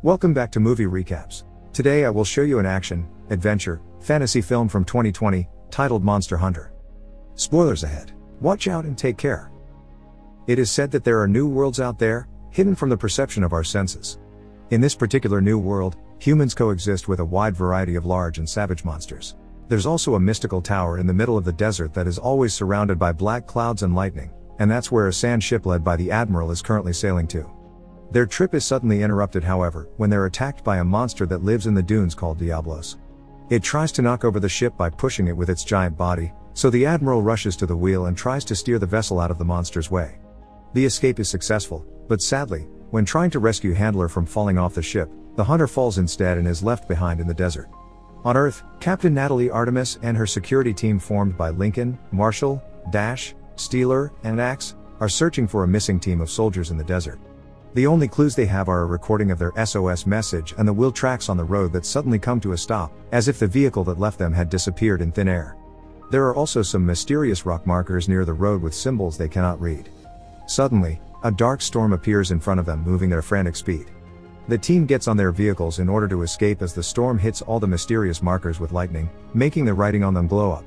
Welcome back to Movie Recaps. Today I will show you an action, adventure, fantasy film from 2020, titled Monster Hunter. Spoilers ahead. Watch out and take care. It is said that there are new worlds out there, hidden from the perception of our senses. In this particular new world, humans coexist with a wide variety of large and savage monsters. There's also a mystical tower in the middle of the desert that is always surrounded by black clouds and lightning, and that's where a sand ship led by the Admiral is currently sailing to. Their trip is suddenly interrupted, however, when they're attacked by a monster that lives in the dunes called Diablos. It tries to knock over the ship by pushing it with its giant body, so the Admiral rushes to the wheel and tries to steer the vessel out of the monster's way. The escape is successful, but sadly, when trying to rescue Handler from falling off the ship, the hunter falls instead and is left behind in the desert. On Earth, Captain Natalie Artemis and her security team formed by Lincoln, Marshall, Dash, Steeler, and Axe, are searching for a missing team of soldiers in the desert. The only clues they have are a recording of their SOS message and the wheel tracks on the road that suddenly come to a stop, as if the vehicle that left them had disappeared in thin air. There are also some mysterious rock markers near the road with symbols they cannot read. Suddenly, a dark storm appears in front of them, moving at a frantic speed. The team gets on their vehicles in order to escape as the storm hits all the mysterious markers with lightning, making the writing on them glow up.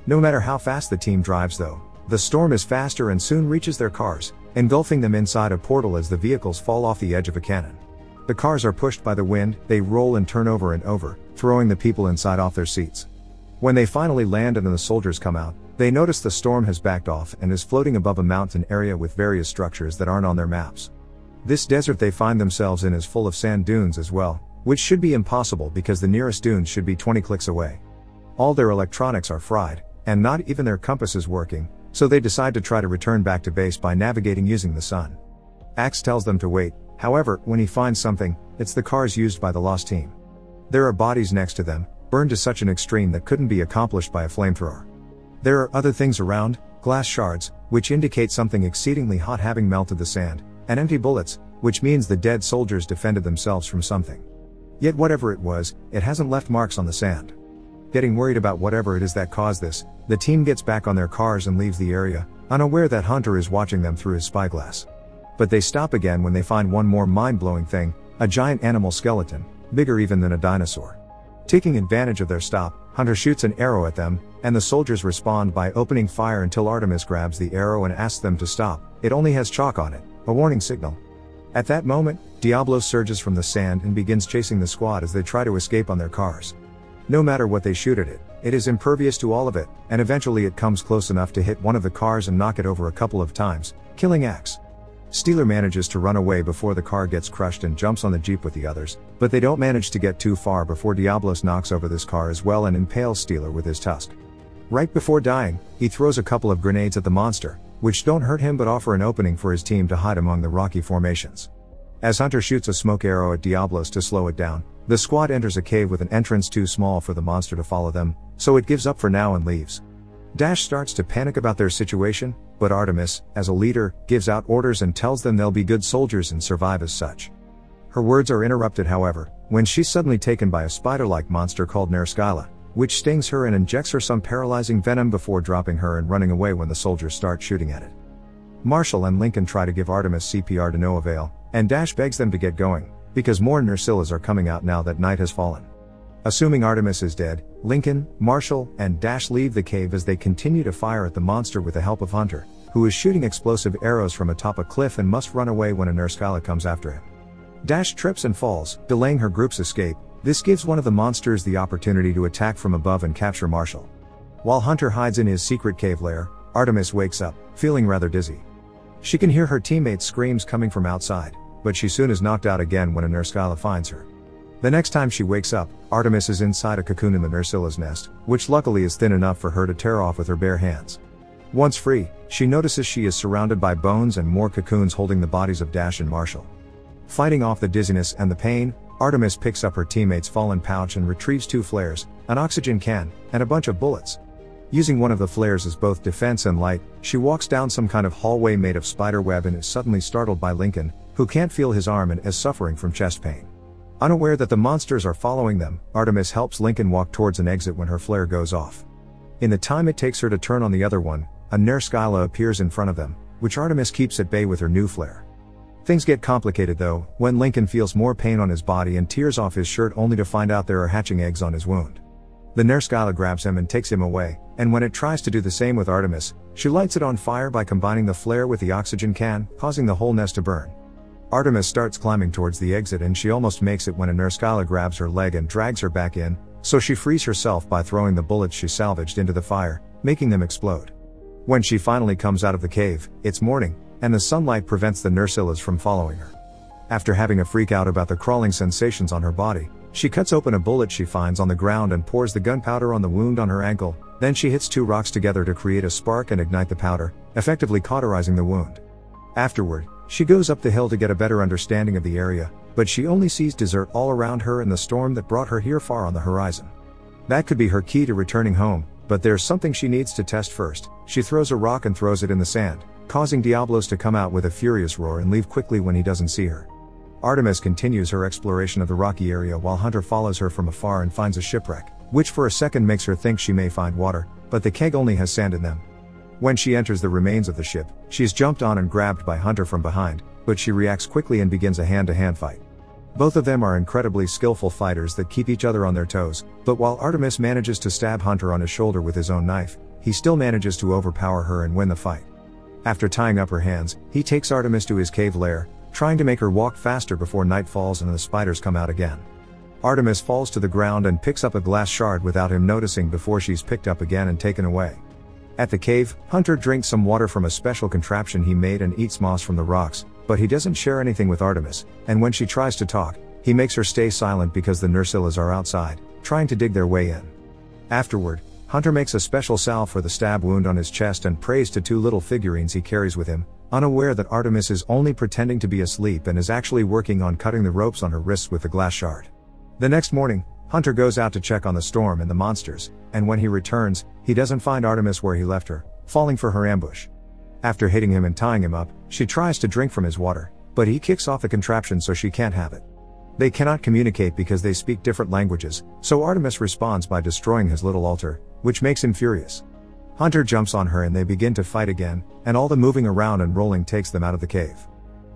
No matter how fast the team drives though, the storm is faster and soon reaches their cars, engulfing them inside a portal as the vehicles fall off the edge of a cannon. The cars are pushed by the wind, they roll and turn over and over, throwing the people inside off their seats. When they finally land and the soldiers come out, they notice the storm has backed off and is floating above a mountain area with various structures that aren't on their maps. This desert they find themselves in is full of sand dunes as well, which should be impossible because the nearest dunes should be 20 clicks away. All their electronics are fried, and not even their compass is working, so they decide to try to return back to base by navigating using the sun. Axe tells them to wait, however, when he finds something, it's the cars used by the lost team. There are bodies next to them, burned to such an extreme that couldn't be accomplished by a flamethrower. There are other things around, glass shards, which indicate something exceedingly hot having melted the sand, and empty bullets, which means the dead soldiers defended themselves from something. Yet whatever it was, it hasn't left marks on the sand. Getting worried about whatever it is that caused this, the team gets back on their cars and leaves the area, unaware that Hunter is watching them through his spyglass. But they stop again when they find one more mind-blowing thing, a giant animal skeleton, bigger even than a dinosaur. Taking advantage of their stop, Hunter shoots an arrow at them, and the soldiers respond by opening fire until Artemis grabs the arrow and asks them to stop. It only has chalk on it, a warning signal. At that moment, Diablos surges from the sand and begins chasing the squad as they try to escape on their cars. No matter what they shoot at it, it is impervious to all of it, and eventually it comes close enough to hit one of the cars and knock it over a couple of times, killing Axe. Steeler manages to run away before the car gets crushed and jumps on the jeep with the others, but they don't manage to get too far before Diablos knocks over this car as well and impales Steeler with his tusk. Right before dying, he throws a couple of grenades at the monster, which don't hurt him but offer an opening for his team to hide among the rocky formations. As Hunter shoots a smoke arrow at Diablos to slow it down, the squad enters a cave with an entrance too small for the monster to follow them, so it gives up for now and leaves. Dash starts to panic about their situation, but Artemis, as a leader, gives out orders and tells them they'll be good soldiers and survive as such. Her words are interrupted, however, when she's suddenly taken by a spider-like monster called Nerskylla, which stings her and injects her some paralyzing venom before dropping her and running away when the soldiers start shooting at it. Marshall and Lincoln try to give Artemis CPR to no avail, and Dash begs them to get going, because more Nersyllas are coming out now that night has fallen. Assuming Artemis is dead, Lincoln, Marshall, and Dash leave the cave as they continue to fire at the monster with the help of Hunter, who is shooting explosive arrows from atop a cliff and must run away when a Nerskylla comes after him. Dash trips and falls, delaying her group's escape. This gives one of the monsters the opportunity to attack from above and capture Marshall. While Hunter hides in his secret cave lair, Artemis wakes up, feeling rather dizzy. She can hear her teammates' screams coming from outside, but she soon is knocked out again when a Nerskylla finds her. The next time she wakes up, Artemis is inside a cocoon in the Nersylla's nest, which luckily is thin enough for her to tear off with her bare hands. Once free, she notices she is surrounded by bones and more cocoons holding the bodies of Dash and Marshall. Fighting off the dizziness and the pain, Artemis picks up her teammate's fallen pouch and retrieves 2 flares, an oxygen can, and a bunch of bullets. Using one of the flares as both defense and light, she walks down some kind of hallway made of spider web and is suddenly startled by Lincoln, who can't feel his arm and is suffering from chest pain. Unaware that the monsters are following them, Artemis helps Lincoln walk towards an exit when her flare goes off. In the time it takes her to turn on the other one, a Nerskylla appears in front of them, which Artemis keeps at bay with her new flare. Things get complicated though, when Lincoln feels more pain on his body and tears off his shirt only to find out there are hatching eggs on his wound. The Nerskylla grabs him and takes him away, and when it tries to do the same with Artemis, she lights it on fire by combining the flare with the oxygen can, causing the whole nest to burn. Artemis starts climbing towards the exit and she almost makes it when a Nerskylla grabs her leg and drags her back in, so she frees herself by throwing the bullets she salvaged into the fire, making them explode. When she finally comes out of the cave, it's morning, and the sunlight prevents the Nersyllas from following her. After having a freak out about the crawling sensations on her body, she cuts open a bullet she finds on the ground and pours the gunpowder on the wound on her ankle, then she hits 2 rocks together to create a spark and ignite the powder, effectively cauterizing the wound. Afterward, she goes up the hill to get a better understanding of the area, but she only sees desert all around her and the storm that brought her here far on the horizon. That could be her key to returning home, but there's something she needs to test first. She throws a rock and throws it in the sand, causing Diablos to come out with a furious roar and leave quickly when he doesn't see her. Artemis continues her exploration of the rocky area while Hunter follows her from afar and finds a shipwreck, which for a second makes her think she may find water, but the keg only has sand in them. When she enters the remains of the ship, she is jumped on and grabbed by Hunter from behind, but she reacts quickly and begins a hand-to-hand fight. Both of them are incredibly skillful fighters that keep each other on their toes, but while Artemis manages to stab Hunter on his shoulder with his own knife, he still manages to overpower her and win the fight. After tying up her hands, he takes Artemis to his cave lair, trying to make her walk faster before night falls and the spiders come out again. Artemis falls to the ground and picks up a glass shard without him noticing before she's picked up again and taken away. At the cave, Hunter drinks some water from a special contraption he made and eats moss from the rocks, but he doesn't share anything with Artemis, and when she tries to talk, he makes her stay silent because the Nersyllas are outside, trying to dig their way in. Afterward, Hunter makes a special salve for the stab wound on his chest and prays to 2 little figurines he carries with him, unaware that Artemis is only pretending to be asleep and is actually working on cutting the ropes on her wrists with the glass shard. The next morning, Hunter goes out to check on the storm and the monsters, and when he returns, he doesn't find Artemis where he left her, falling for her ambush. After hitting him and tying him up, she tries to drink from his water, but he kicks off the contraption so she can't have it. They cannot communicate because they speak different languages, so Artemis responds by destroying his little altar, which makes him furious. Hunter jumps on her and they begin to fight again, and all the moving around and rolling takes them out of the cave.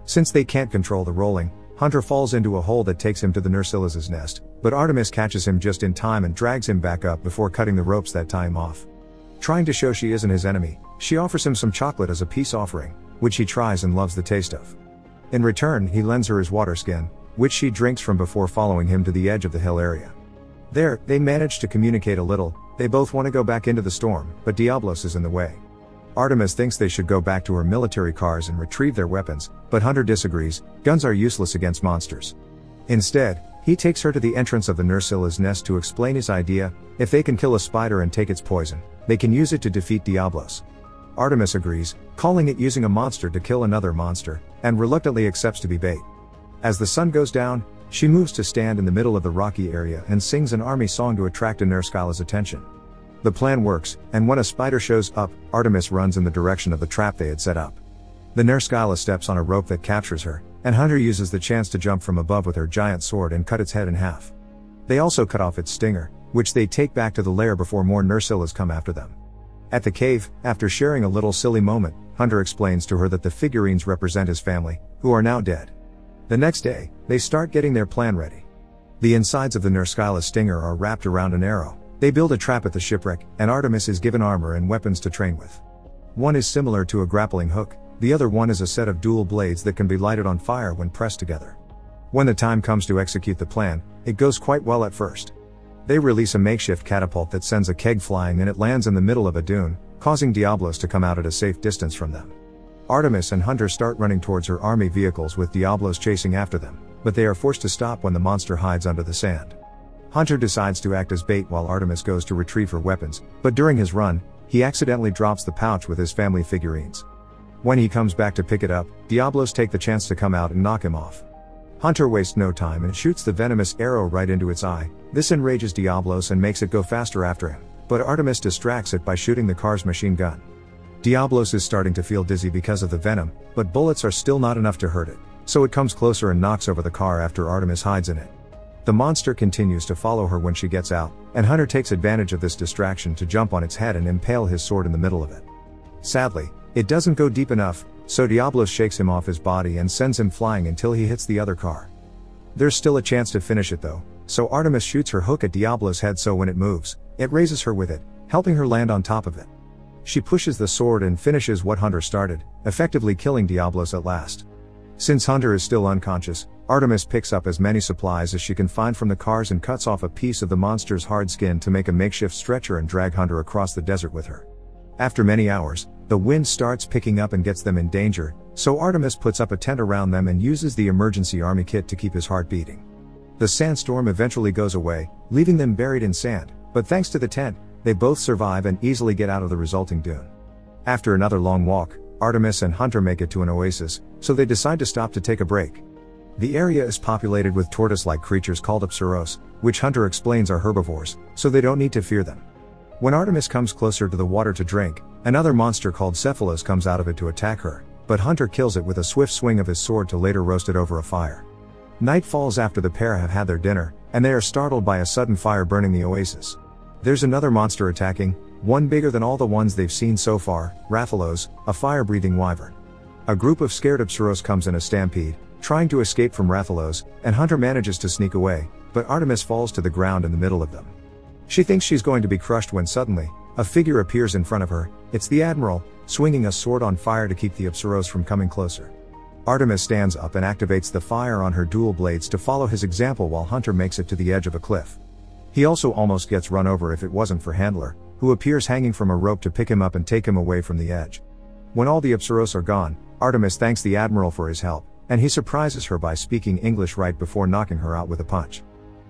Since they can't control the rolling, Hunter falls into a hole that takes him to the Nersyllas' nest, but Artemis catches him just in time and drags him back up before cutting the ropes that tie him off. Trying to show she isn't his enemy, she offers him some chocolate as a peace offering, which he tries and loves the taste of. In return, he lends her his water skin, which she drinks from before following him to the edge of the hill area. There, they manage to communicate a little. They both want to go back into the storm, but Diablos is in the way. Artemis thinks they should go back to her military cars and retrieve their weapons, but Hunter disagrees. Guns are useless against monsters. Instead, he takes her to the entrance of the Nersyllas' nest to explain his idea. If they can kill a spider and take its poison, they can use it to defeat Diablos. Artemis agrees, calling it using a monster to kill another monster, and reluctantly accepts to be bait. As the sun goes down, she moves to stand in the middle of the rocky area and sings an army song to attract a Nerskylla's attention. The plan works, and when a spider shows up, Artemis runs in the direction of the trap they had set up. The Nerskylla steps on a rope that captures her, and Hunter uses the chance to jump from above with her giant sword and cut its head in half. They also cut off its stinger, which they take back to the lair before more Nersyllas come after them. At the cave, after sharing a little silly moment, Hunter explains to her that the figurines represent his family, who are now dead. The next day, they start getting their plan ready. The insides of the Nerskylla stinger are wrapped around an arrow. They build a trap at the shipwreck, and Artemis is given armor and weapons to train with. One is similar to a grappling hook, the other one is a set of dual blades that can be lighted on fire when pressed together. When the time comes to execute the plan, it goes quite well at first. They release a makeshift catapult that sends a keg flying and it lands in the middle of a dune, causing Diablos to come out at a safe distance from them. Artemis and Hunter start running towards her army vehicles with Diablos chasing after them, but they are forced to stop when the monster hides under the sand. Hunter decides to act as bait while Artemis goes to retrieve her weapons, but during his run, he accidentally drops the pouch with his family figurines. When he comes back to pick it up, Diablos take the chance to come out and knock him off. Hunter wastes no time and shoots the venomous arrow right into its eye. This enrages Diablos and makes it go faster after him, but Artemis distracts it by shooting the car's machine gun. Diablos is starting to feel dizzy because of the venom, but bullets are still not enough to hurt it, so it comes closer and knocks over the car after Artemis hides in it. The monster continues to follow her when she gets out, and Hunter takes advantage of this distraction to jump on its head and impale his sword in the middle of it. Sadly, it doesn't go deep enough, so Diablos shakes him off his body and sends him flying until he hits the other car. There's still a chance to finish it though, so Artemis shoots her hook at Diablos' head so when it moves, it raises her with it, helping her land on top of it. She pushes the sword and finishes what Hunter started, effectively killing Diablos at last. Since Hunter is still unconscious, Artemis picks up as many supplies as she can find from the cars and cuts off a piece of the monster's hard skin to make a makeshift stretcher and drag Hunter across the desert with her. After many hours, the wind starts picking up and gets them in danger, so Artemis puts up a tent around them and uses the emergency army kit to keep his heart beating. The sandstorm eventually goes away, leaving them buried in sand, but thanks to the tent, they both survive and easily get out of the resulting dune. After another long walk, Artemis and Hunter make it to an oasis, so they decide to stop to take a break. The area is populated with tortoise-like creatures called Apsaros, which Hunter explains are herbivores, so they don't need to fear them. When Artemis comes closer to the water to drink, another monster called Cephalus comes out of it to attack her, but Hunter kills it with a swift swing of his sword to later roast it over a fire. Night falls after the pair have had their dinner, and they are startled by a sudden fire burning the oasis. There's another monster attacking, one bigger than all the ones they've seen so far, Rathalos, a fire-breathing wyvern. A group of scared Apsaros comes in a stampede, trying to escape from Rathalos, and Hunter manages to sneak away, but Artemis falls to the ground in the middle of them. She thinks she's going to be crushed when suddenly, a figure appears in front of her. It's the Admiral, swinging a sword on fire to keep the Apsaros from coming closer. Artemis stands up and activates the fire on her dual blades to follow his example while Hunter makes it to the edge of a cliff. He also almost gets run over if it wasn't for Handler, who appears hanging from a rope to pick him up and take him away from the edge. When all the Apsaros are gone, Artemis thanks the Admiral for his help, and he surprises her by speaking English right before knocking her out with a punch.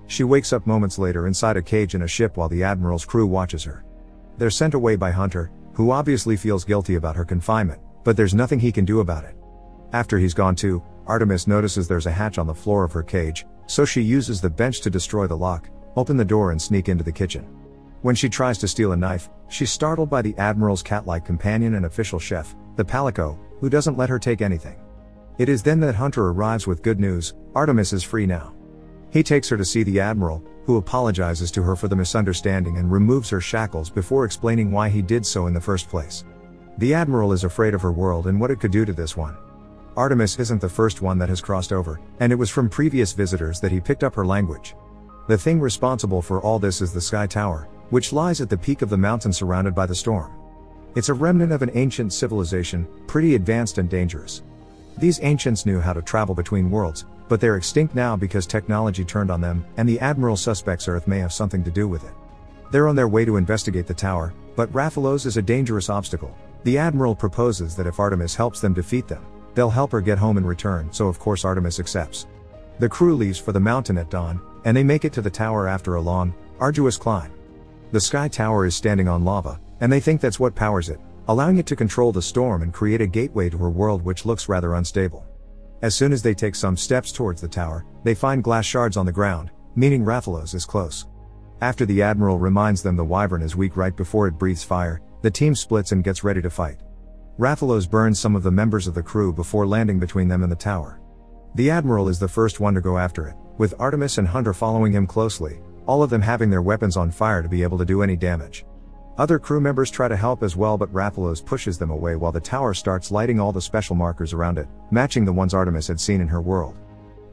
She wakes up moments later inside a cage in a ship while the Admiral's crew watches her. They're sent away by Hunter, who obviously feels guilty about her confinement, but there's nothing he can do about it. After he's gone too, Artemis notices there's a hatch on the floor of her cage, so she uses the bench to destroy the lock, open the door and sneak into the kitchen. When she tries to steal a knife, she's startled by the Admiral's cat-like companion and official chef, the Palico, who doesn't let her take anything. It is then that Hunter arrives with good news: Artemis is free now. He takes her to see the Admiral, who apologizes to her for the misunderstanding and removes her shackles before explaining why he did so in the first place. The Admiral is afraid of her world and what it could do to this one. Artemis isn't the first one that has crossed over, and it was from previous visitors that he picked up her language. The thing responsible for all this is the Sky Tower, which lies at the peak of the mountain surrounded by the storm. It's a remnant of an ancient civilization, pretty advanced and dangerous. These ancients knew how to travel between worlds, but they're extinct now because technology turned on them, and the Admiral suspects Earth may have something to do with it. They're on their way to investigate the tower, but Rathalos is a dangerous obstacle. The Admiral proposes that if Artemis helps them defeat them, they'll help her get home in return, so of course Artemis accepts. The crew leaves for the mountain at dawn, and they make it to the tower after a long, arduous climb. The Sky Tower is standing on lava, and they think that's what powers it, allowing it to control the storm and create a gateway to her world which looks rather unstable. As soon as they take some steps towards the tower, they find glass shards on the ground, meaning Rathalos is close. After the Admiral reminds them the wyvern is weak right before it breathes fire, the team splits and gets ready to fight. Rathalos burns some of the members of the crew before landing between them and the tower. The Admiral is the first one to go after it, with Artemis and Hunter following him closely, all of them having their weapons on fire to be able to do any damage. Other crew members try to help as well, but Rathalos pushes them away while the tower starts lighting all the special markers around it, matching the ones Artemis had seen in her world.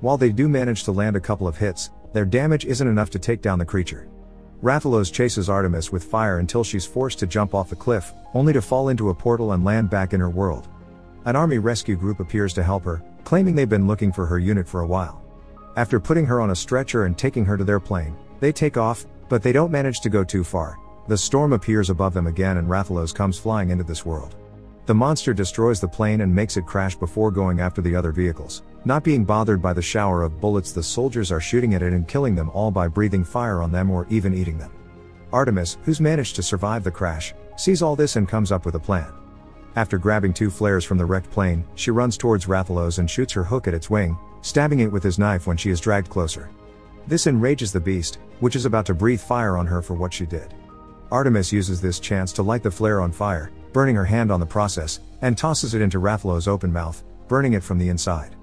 While they do manage to land a couple of hits, their damage isn't enough to take down the creature. Rathalos chases Artemis with fire until she's forced to jump off the cliff, only to fall into a portal and land back in her world. An army rescue group appears to help her, claiming they've been looking for her unit for a while. After putting her on a stretcher and taking her to their plane, they take off, but they don't manage to go too far. The storm appears above them again and Rathalos comes flying into this world. The monster destroys the plane and makes it crash before going after the other vehicles. Not being bothered by the shower of bullets, the soldiers are shooting at it and killing them all by breathing fire on them or even eating them. Artemis, who's managed to survive the crash, sees all this and comes up with a plan. After grabbing 2 flares from the wrecked plane, she runs towards Rathalos and shoots her hook at its wing, stabbing it with his knife when she is dragged closer. This enrages the beast, which is about to breathe fire on her for what she did. Artemis uses this chance to light the flare on fire, burning her hand on the process, and tosses it into Rathalos' open mouth, burning it from the inside.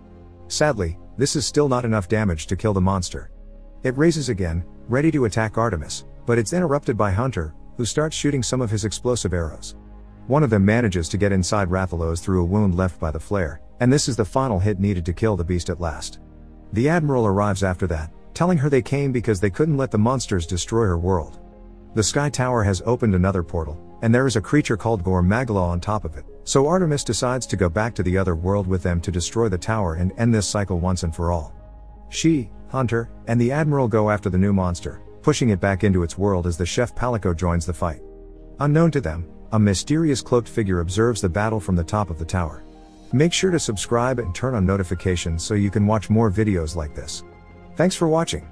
Sadly, this is still not enough damage to kill the monster. It raises again, ready to attack Artemis, but it's interrupted by Hunter, who starts shooting some of his explosive arrows. One of them manages to get inside Rathalos through a wound left by the flare, and this is the final hit needed to kill the beast at last. The Admiral arrives after that, telling her they came because they couldn't let the monsters destroy her world. The Sky Tower has opened another portal, and there is a creature called Gore Magala on top of it, so Artemis decides to go back to the other world with them to destroy the tower and end this cycle once and for all. She, Hunter, and the Admiral go after the new monster, pushing it back into its world as the Chef Palico joins the fight. Unknown to them, a mysterious cloaked figure observes the battle from the top of the tower. Make sure to subscribe and turn on notifications so you can watch more videos like this. Thanks for watching.